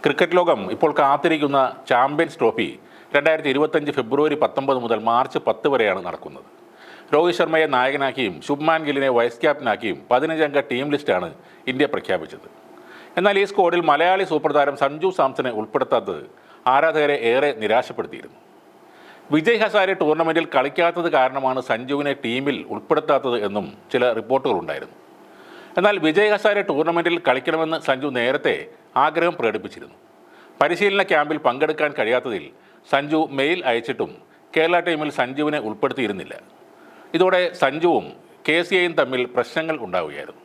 Cricket ലോകം ഇപ്പോൾ കാത്തിരിക്കുന്ന ചാമ്പ്യൻസ് ട്രോഫി 2025 ഫെബ്രുവരി 19 മുതൽ മാർച്ച് 10 വരെയാണ് നടക്കുന്നത്. രോഹിത് ശർമ്മയെ നായകനാക്കിയും ശുഭ്മാൻ ഗില്ലിനെ വൈസ് ക്യാപ്റ്റനാക്കിയും 15-അംഗ ടീം ലിസ്റ്റാണ് ഇന്ത്യ പ്രഖ്യാപിച്ചത്. എന്നാൽ ഈ സ്ക്വാഡിൽ മലയാളി സൂപ്പർ താരം സഞ്ജു സാംസനെ ഉൾപ്പെടുത്താത്തത് ആരാധകരെ ഏറെ നിരാശപ്പെടുത്തിയിരുന്നു. വിജയ് ഹസാരെ ടൂർണമെൻറ്റിൽ കളിക്കാത്തത് കാരണമാണ് സഞ്ജുവിനെ ടീമിൽ ഉൾപ്പെടുത്താത്തത് എന്നും ചില റിപ്പോർട്ടുകളുണ്ടായിരുന്നു. എന്നാൽ വിജയ് ഹസാരെ ടൂർണമെൻറ്റിൽ കളിക്കണമെന്ന് സഞ്ജു നേരത്തെ ആഗ്രഹം പ്രകടിപ്പിച്ചിരുന്നു. പരിശീലന ക്യാമ്പിൽ പങ്കെടുക്കാൻ കഴിയാത്തതിൽ സഞ്ജു മെയിൽ അയച്ചിട്ടും കേരള ടീമിൽ സഞ്ജുവിനെ ഉൾപ്പെടുത്തിയിരുന്നില്ല. ഇതോടെ സഞ്ജുവും KCAയും തമ്മിൽ പ്രശ്നങ്ങൾ ഉണ്ടാവുകയായിരുന്നു.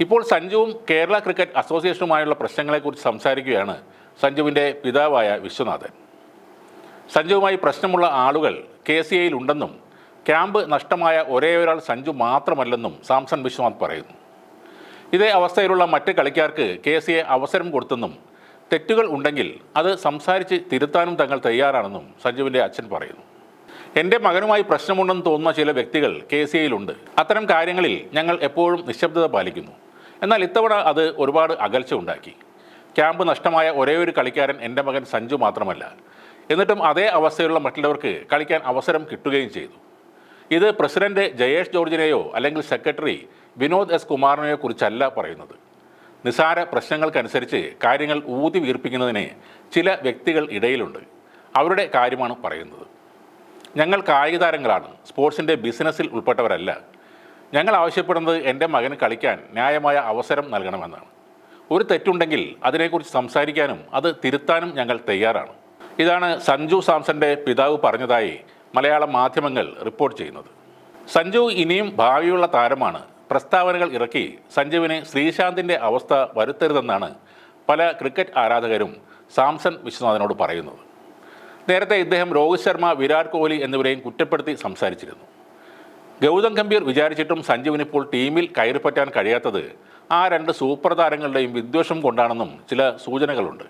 ഇപ്പോൾ സഞ്ജുവും കേരള ക്രിക്കറ്റ് അസോസിയേഷനുമായുള്ള പ്രശ്നങ്ങളെക്കുറിച്ച് സംസാരിക്കുകയാണ് സഞ്ജുവിൻ്റെ പിതാവായ വിശ്വനാഥൻ. സഞ്ജുവുമായി പ്രശ്നമുള്ള ആളുകൾ KCAയിൽ ഉണ്ടെന്നും ക്യാമ്പ് നഷ്ടമായ ഒരേയൊരാൾ സഞ്ജു മാത്രമല്ലെന്നും സാംസൺ വിശ്വനാഥ് പറയുന്നു. ഇതേ അവസ്ഥയിലുള്ള മറ്റ് കളിക്കാർക്ക് KCA അവസരം കൊടുത്തെന്നും തെറ്റുകൾ ഉണ്ടെങ്കിൽ അത് സംസാരിച്ച് തിരുത്താനും തങ്ങൾ തയ്യാറാണെന്നും സഞ്ജുവിൻ്റെ അച്ഛൻ പറയുന്നു. എൻ്റെ മകനുമായി പ്രശ്നമുണ്ടെന്ന് തോന്നുന്ന ചില വ്യക്തികൾ KCAയിലുണ്ട്. അത്തരം കാര്യങ്ങളിൽ ഞങ്ങൾ എപ്പോഴും നിശബ്ദത പാലിക്കുന്നു. എന്നാൽ ഇത്തവണ അത് ഒരുപാട് അകൽച്ച ഉണ്ടാക്കി. ക്യാമ്പ് നഷ്ടമായ ഒരേയൊരു കളിക്കാരൻ എൻ്റെ മകൻ സഞ്ജു മാത്രമല്ല. എന്നിട്ടും അതേ അവസ്ഥയിലുള്ള മറ്റുള്ളവർക്ക് കളിക്കാൻ അവസരം കിട്ടുകയും ചെയ്തു. ഇത് പ്രസിഡന്റ് ജയേഷ് ജോർജിനെയോ അല്ലെങ്കിൽ സെക്രട്ടറി വിനോദ് S. കുമാറിനെയോ കുറിച്ചല്ല പറയുന്നത്. നിസാര പ്രശ്നങ്ങൾക്കനുസരിച്ച് കാര്യങ്ങൾ ഊതി വീർപ്പിക്കുന്നതിന് ചില വ്യക്തികൾ ഇടയിലുണ്ട്. അവരുടെ കാര്യമാണ് പറയുന്നത്. ഞങ്ങൾ കായിക താരങ്ങളാണ്, സ്പോർട്സിൻ്റെ ബിസിനസ്സിൽ ഉൾപ്പെട്ടവരല്ല. ഞങ്ങൾ ആവശ്യപ്പെടുന്നത് എൻ്റെ മകന് കളിക്കാൻ ന്യായമായ അവസരം നൽകണമെന്നാണ്. ഒരു തെറ്റുണ്ടെങ്കിൽ അതിനെക്കുറിച്ച് സംസാരിക്കാനും അത് തിരുത്താനും ഞങ്ങൾ തയ്യാറാണ്. ഇതാണ് സഞ്ജു സാംസന്റെ പിതാവ് പറഞ്ഞതായി മലയാള മാധ്യമങ്ങൾ റിപ്പോർട്ട് ചെയ്യുന്നത്. സഞ്ജു ഇനിയും ഭാവിയുള്ള താരമാണ്. പ്രസ്താവനകൾ ഇറക്കി സഞ്ജുവിന് ശ്രീശാന്തിൻ്റെ അവസ്ഥ വരുത്തരുതെന്നാണ് പല ക്രിക്കറ്റ് ആരാധകരും സാംസൺ വിശ്വനാഥനോട് പറയുന്നത്. നേരത്തെ ഇദ്ദേഹം രോഹിത് ശർമ്മ, വിരാട് കോഹ്ലി എന്നിവരെയും കുറ്റപ്പെടുത്തി സംസാരിച്ചിരുന്നു. ഗൗതം ഗംഭീർ വിചാരിച്ചിട്ടും സഞ്ജുവിനിപ്പോൾ ടീമിൽ കയറിപ്പറ്റാൻ കഴിയാത്തത് ആ രണ്ട് സൂപ്പർ താരങ്ങളുടെയും വിദ്വേഷം കൊണ്ടാണെന്നും ചില സൂചനകളുണ്ട്.